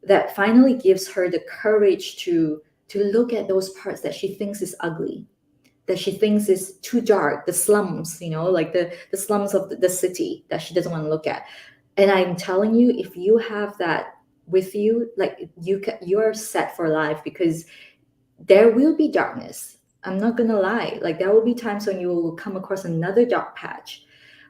that finally gives her the courage to look at those parts that she thinks is ugly, that she thinks is too dark, the slums, like the slums of the city that she doesn't want to look at. And I'm telling you, if you have that with you, like, you're set for life, because there will be darkness. I'm not gonna lie. Like, there will be times when you will come across another dark patch,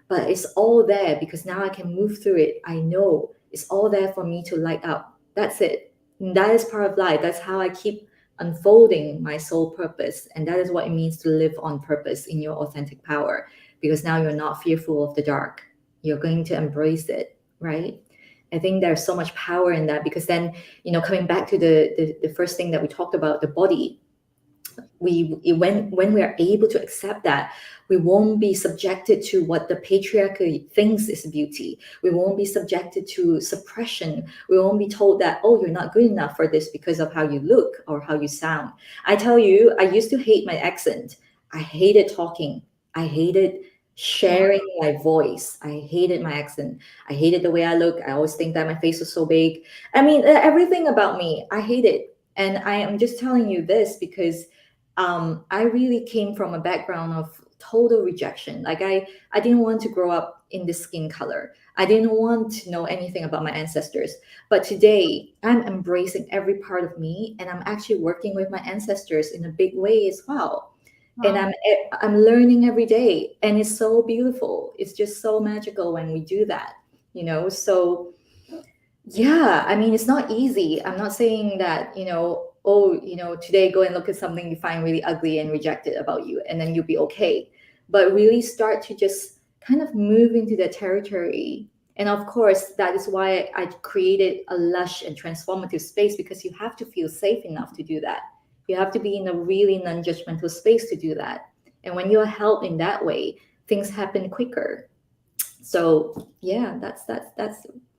but it's all there because now I can move through it. I know it's all there for me to light up. That's it. And that is part of life. That's how I keep unfolding my soul purpose. And that is what it means to live on purpose in your authentic power, because now you're not fearful of the dark. You're going to embrace it, right? I think there's so much power in that, because then, coming back to the first thing that we talked about, the body, when we are able to accept that, we won't be subjected to what the patriarchy thinks is beauty. We won't be subjected to suppression. We won't be told that, oh, you're not good enough for this because of how you look or how you sound. I tell you, I used to hate my accent. I hated talking. I hated sharing my voice. I hated my accent. I hated the way I look. I always think that my face was so big. I mean, everything about me, I hate it. And I am just telling you this because I really came from a background of total rejection. Like I didn't want to grow up in this skin color. I didn't want to know anything about my ancestors. But today I'm embracing every part of me, and I'm actually working with my ancestors in a big way as well. And I'm learning every day, and it's so beautiful. It's just so magical when we do that, So yeah, I mean, it's not easy. I'm not saying that, oh, today go and look at something you find really ugly and reject it about you, and then you'll be okay. But really start to just kind of move into the territory. And of course, that is why I created a lush and transformative space, because you have to feel safe enough to do that. You have to be in a really non-judgmental space to do that. And when you're held in that way, things happen quicker. So yeah, that's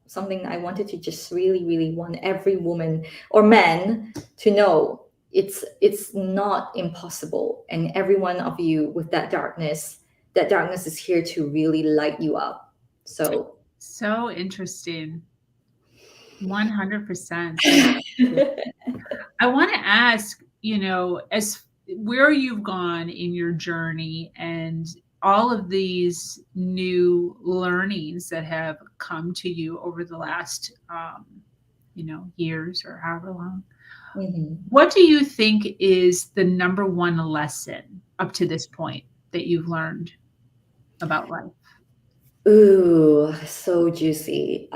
something I wanted to just really, really want every woman or man to know. It's not impossible, and every one of you with that darkness is here to really light you up. So interesting. 100%. I want to ask, as where you've gone in your journey and all of these new learnings that have come to you over the last, years or however long. What do you think is the number one lesson up to this point that you've learned about life? Ooh, so juicy.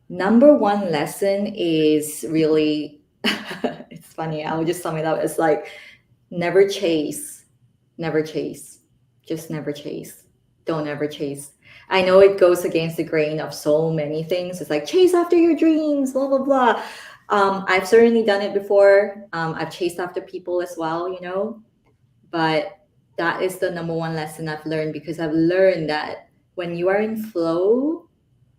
Number one lesson is really, it's funny. I'll just sum it up as like, never chase, just never chase. Don't ever chase. I know it goes against the grain of so many things. It's like chase after your dreams, blah, blah, blah. I've certainly done it before. I've chased after people as well, but that is the number one lesson I've learned, because I've learned that when you are in flow,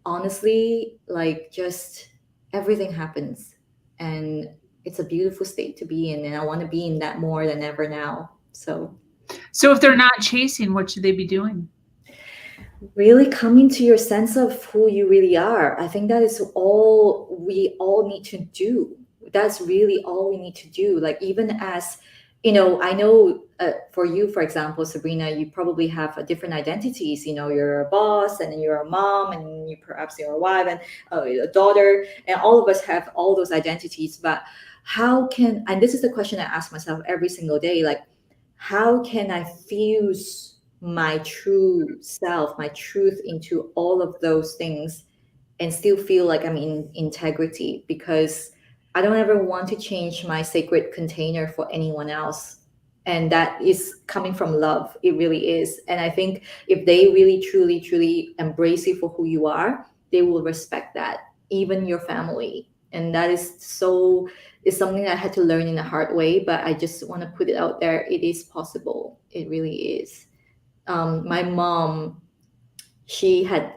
honestly, like just everything happens, and it's a beautiful state to be in. And I want to be in that more than ever now. So if they're not chasing, what should they be doing? Really coming to your sense of who you really are. I think that is all we all need to do. That's really all we need to do. Like, even as, I know for you, for example, Sabrina, you probably have different identities. You're a boss, and then you're a mom, and perhaps you're a wife, and a daughter, and all of us have all those identities. But and this is the question I ask myself every single day, like, how can I fuse my true self, my truth into all of those things and still feel like I'm in integrity? Because I don't ever want to change my sacred container for anyone else. And that is coming from love. It really is. And I think if they really, truly, truly embrace you for who you are, they will respect that, even your family. And that is something I had to learn in a hard way, but I just want to put it out there. It is possible. It really is. My mom, she had,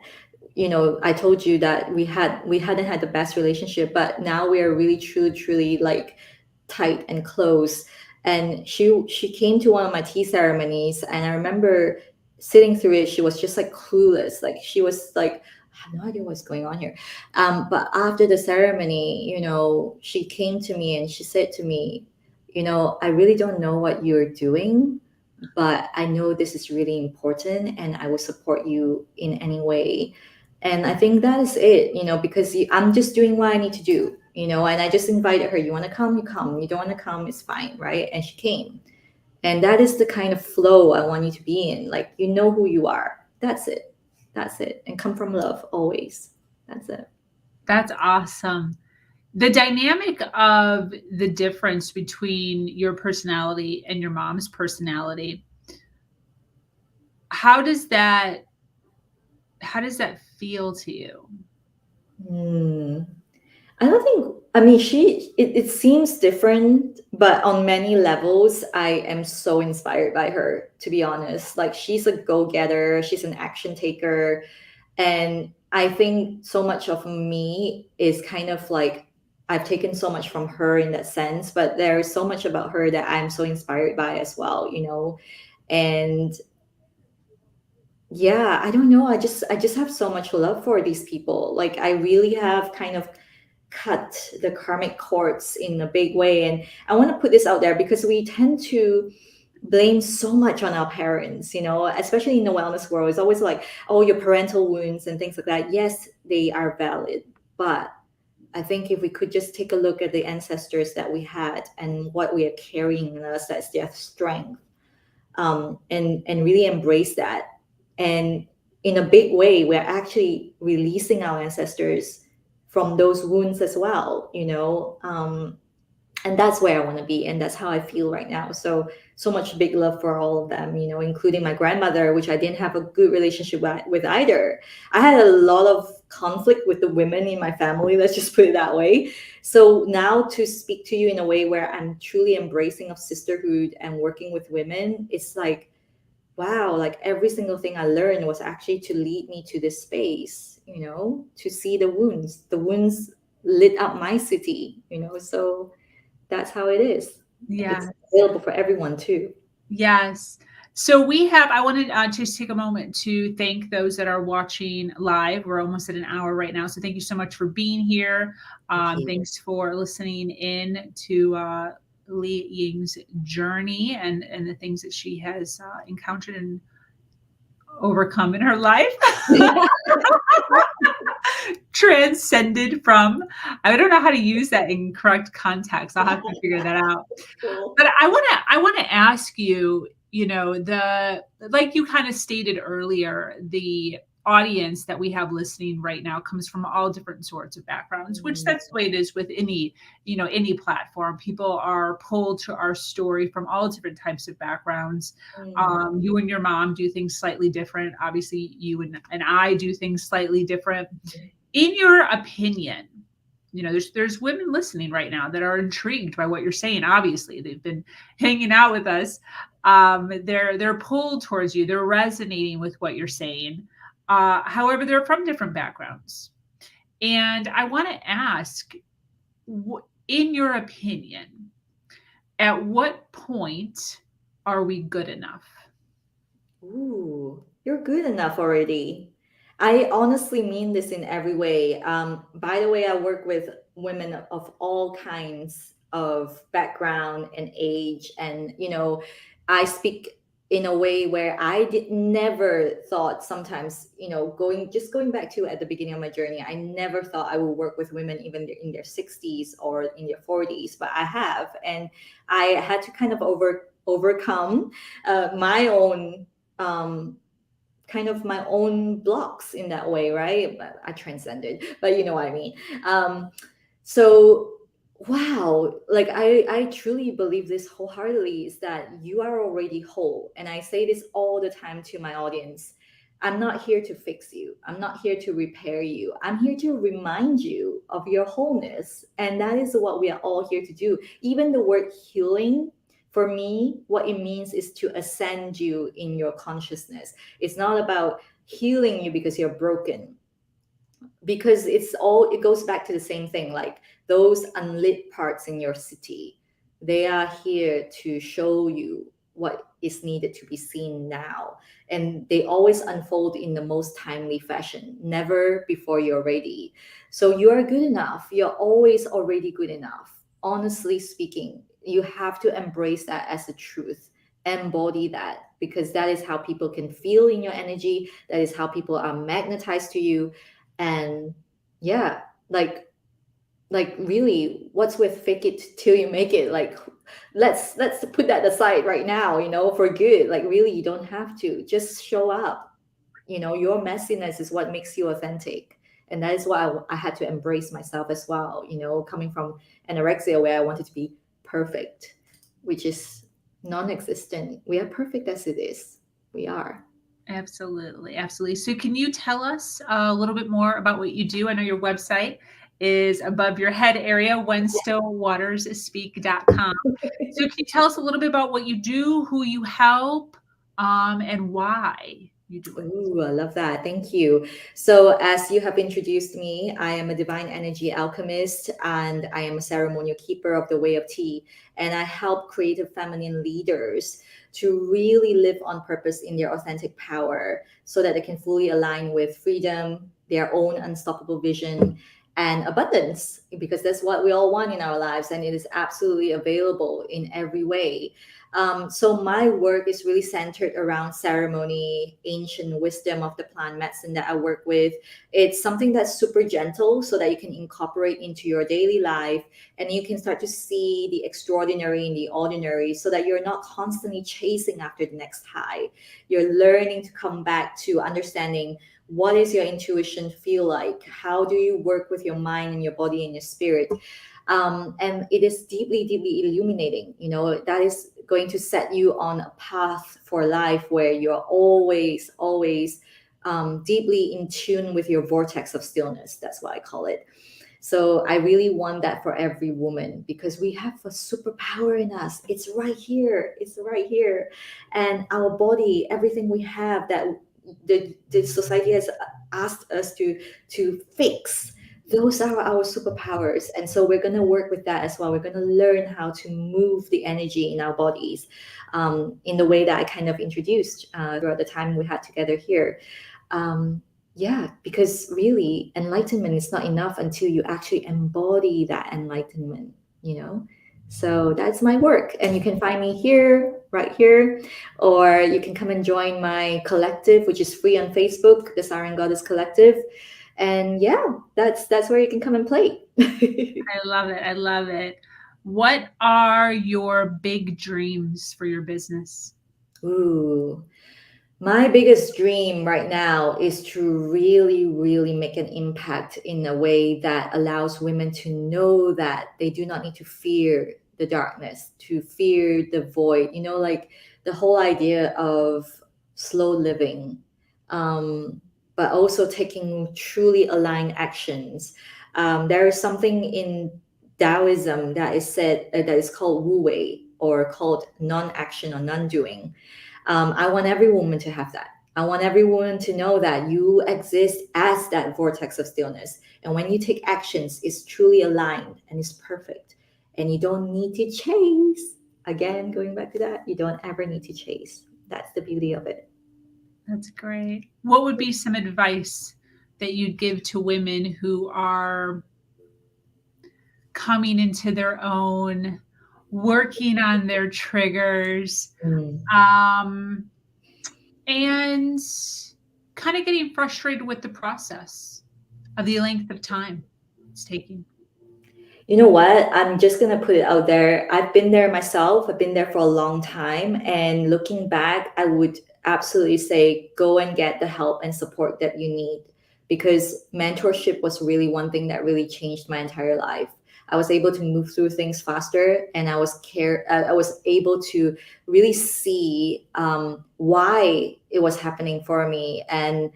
I told you that we hadn't had the best relationship, but now we are really truly like tight and close. And she came to one of my tea ceremonies, and I remember sitting through it. She was just like clueless. Like, she was like, I have no idea what's going on here. But after the ceremony, she came to me and she said to me, I really don't know what you're doing, but I know this is really important, and I will support you in any way. And I think that is it, because I'm just doing what I need to do, and I just invited her. You want to come, you come. You don't want to come, it's fine, right? And she came. And that is the kind of flow I want you to be in. Like, who you are. That's it. And come from love always. That's it. That's awesome. The dynamic of the difference between your personality and your mom's personality, how does that feel to you? Hmm. I don't think, I mean, it seems different, but on many levels, I am so inspired by her, to be honest. Like, she's a go-getter, she's an action taker. And I think so much of me is kind of like, I've taken so much from her in that sense, but there's so much about her that I'm so inspired by as well, you know? And yeah, I don't know. I just have so much love for these people. Like, I really have kind of cut the karmic cords in a big way. And I want to put this out there because we tend to blame so much on our parents, you know, especially in the wellness world. It's always like, oh, your parental wounds and things like that. Yes, they are valid. But I think if we could just take a look at the ancestors that we had and what we are carrying in us, that's their strength, and really embrace that. And in a big way, we're actually releasing our ancestors from those wounds as well, you know. And that's where I want to be, and that's how I feel right now. So much big love for all of them, you know, including my grandmother, which I didn't have a good relationship with either. I had a lot of conflict with the women in my family, let's just put it that way. So now to speak to you in a way where I'm truly embracing of sisterhood and working with women, it's like, wow, like every single thing I learned was actually to lead me to this space, you know, to see the wounds lit up my city, you know. So that's how it is. And it's Yeah. available for everyone too. Yes. So we have, I wanted to just take a moment to thank those that are watching live. We're almost at an hour right now. So thank you so much for being here. Thank you. Thanks for listening in to LiYing's journey and the things that she has encountered and overcome in her life. Transcended from. I don't know how to use that in correct context. I'll have to figure that out. Cool. But I want to ask you, you know, the like you kind of stated earlier, the audience that we have listening right now comes from all different sorts of backgrounds, which that's the way it is with any, you know, any platform. People are pulled to our story from all different types of backgrounds. You and your mom do things slightly different. Obviously, you and I do things slightly different. In your opinion, you know, there's women listening right now that are intrigued by what you're saying. Obviously, they've been hanging out with us. They're pulled towards you. They're resonating with what you're saying. However, they're from different backgrounds, and I want to ask, in your opinion, at what point are we good enough? Ooh, you're good enough already. I honestly mean this in every way. By the way, I work with women of all kinds of background and age, and you know, I speak in a way where I did never thought sometimes, you know, going back to at the beginning of my journey, I never thought I would work with women even in their 60s or in their 40s, but I have, and I had to kind of overcome my own kind of my own blocks in that way, right? But I transcended, but you know what I mean. So wow, like I truly believe this wholeheartedly is that you are already whole. And I say this all the time to my audience. I'm not here to fix you. I'm not here to repair you. I'm here to remind you of your wholeness. And that is what we are all here to do. Even the word healing, for me, what it means is to ascend you in your consciousness. It's not about healing you because you're broken, because it goes back to the same thing, like those unlit parts in your city, they are here to show you what is needed to be seen now, and they always unfold in the most timely fashion, never before you're ready. So you are good enough, you're always already good enough. Honestly speaking, you have to embrace that as a truth, embody that, because that is how people can feel in your energy, that is how people are magnetized to you. And yeah, like really, what's with fake it till you make it? Like, let's put that aside right now, you know, for good. Like, really, you don't have to just show up. You know, your messiness is what makes you authentic, and that is why I had to embrace myself as well, you know, coming from anorexia where I wanted to be perfect, which is non-existent. We are perfect as it is. We are. Absolutely. Absolutely. So can you tell us a little bit more about what you do? I know your website is above your head area, whenstillwatersspeak.com. So can you tell us a little bit about what you do, who you help, and why you do it? Ooh, I love that. Thank you. So, as you have introduced me, I am a divine energy alchemist and I am a ceremonial keeper of the way of tea. And I help creative feminine leaders to really live on purpose in their authentic power so that they can fully align with freedom, their own unstoppable vision, and abundance, because that's what we all want in our lives. And it is absolutely available in every way. So my work is really centered around ceremony, ancient wisdom of the plant medicine that I work with. It's something that's super gentle so that you can incorporate into your daily life and you can start to see the extraordinary in the ordinary so that you're not constantly chasing after the next high. You're learning to come back to understanding what is your intuition feel like? How do you work with your mind and your body and your spirit? And it is deeply, deeply illuminating. You know, that is going to set you on a path for life where you're always, always deeply in tune with your vortex of stillness. That's what I call it. So I really want that for every woman because we have a superpower in us. It's right here. It's right here. And our body, everything we have that the society has asked us to fix, those are our superpowers. And so we're going to work with that as well. We're going to learn how to move the energy in our bodies in the way that I kind of introduced throughout the time we had together here. Yeah, because really enlightenment is not enough until you actually embody that enlightenment, you know. So that's my work, and you can find me here, right here, or you can come and join my collective, which is free on Facebook, the Siren Goddess Collective. And yeah, that's where you can come and play. I love it. I love it. What are your big dreams for your business? Ooh, my biggest dream right now is to really, really make an impact in a way that allows women to know that they do not need to fear the darkness, to fear the void. You know, like the whole idea of slow living, but also taking truly aligned actions. There is something in Taoism that is said that is called Wu Wei, or called non-action or non-doing. I want every woman to have that. I want every woman to know that you exist as that vortex of stillness. And when you take actions, it's truly aligned and it's perfect. And you don't need to chase. Again, going back to that, you don't ever need to chase. That's the beauty of it. That's great. What would be some advice that you'd give to women who are coming into their own, working on their triggers, Mm. um, and kind of getting frustrated with the process of the length of time it's taking? You know what? I'm just going to put it out there. I've been there myself. I've been there for a long time. And looking back, I would absolutely say go and get the help and support that you need, because mentorship was really one thing that really changed my entire life. I was able to move through things faster, and I was able to really see why it was happening for me, and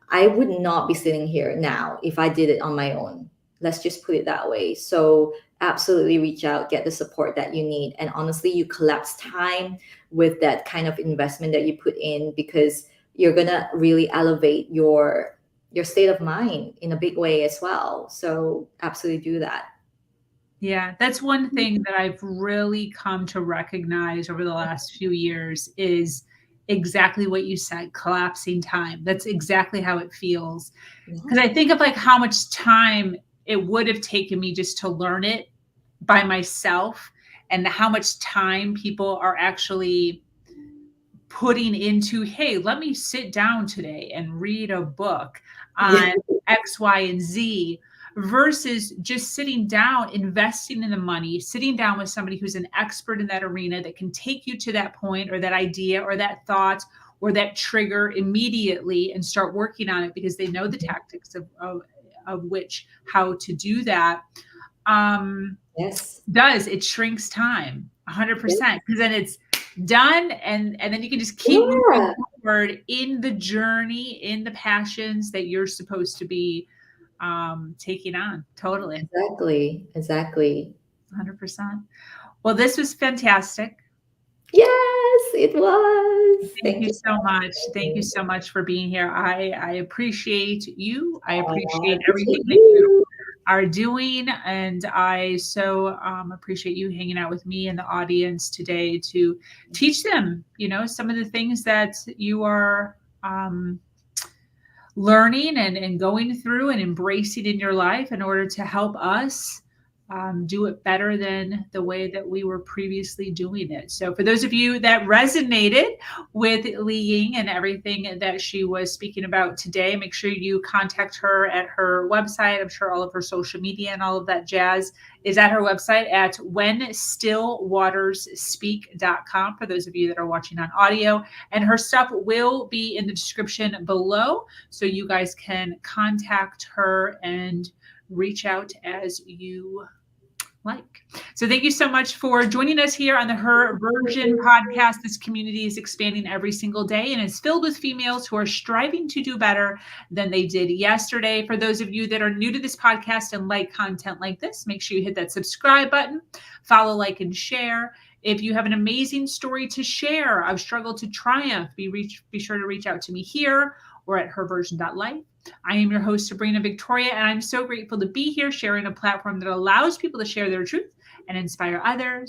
I would not be sitting here now if I did it on my own. Let's just put it that way. So absolutely reach out, get the support that you need. And honestly, you collapse time with that kind of investment that you put in, because you're gonna really elevate your state of mind in a big way as well. So absolutely do that. Yeah, that's one thing that I've really come to recognize over the last few years is exactly what you said, collapsing time. That's exactly how it feels. Yeah. Because I think of like how much time it would have taken me just to learn it by myself, and how much time people are actually putting into, hey, let me sit down today and read a book Yeah. on X, Y, and Z, versus just sitting down, investing in the money, sitting down with somebody who's an expert in that arena that can take you to that point or that idea or that thought or that trigger immediately and start working on it because they know the tactics of which how to do that. Um, Yes. does it shrinks time 100%, because then it's done, and then you can just keep moving Yeah, forward in the journey, in the passions that you're supposed to be taking on. Totally. exactly. 100%. Well, this was fantastic. Yes, it was. Thank Thank you you so much. so Thank you much. so much for being here. I appreciate you. I Oh, I appreciate everything appreciate that you you. are doing. And I so appreciate you hanging out with me and the audience today to teach them, some of the things that you are learning and going through and embracing in your life in order to help us do it better than the way that we were previously doing it. So, for those of you that resonated with LiYing and everything that she was speaking about today, make sure you contact her at her website. I'm sure all of her social media and all of that jazz is at her website at whenstillwatersspeak.com for those of you that are watching on audio. And her stuff will be in the description below, so you guys can contact her and reach out as you like. So thank you so much for joining us here on the Her Version podcast. This community is expanding every single day and is filled with females who are striving to do better than they did yesterday. For those of you that are new to this podcast and like content like this, make sure you hit that subscribe button, follow, like, and share. If you have an amazing story to share of struggle to triumph, be sure to reach out to me here or at herversion.life. I am your host, Sabrina Victoria, and I'm so grateful to be here sharing a platform that allows people to share their truth and inspire others.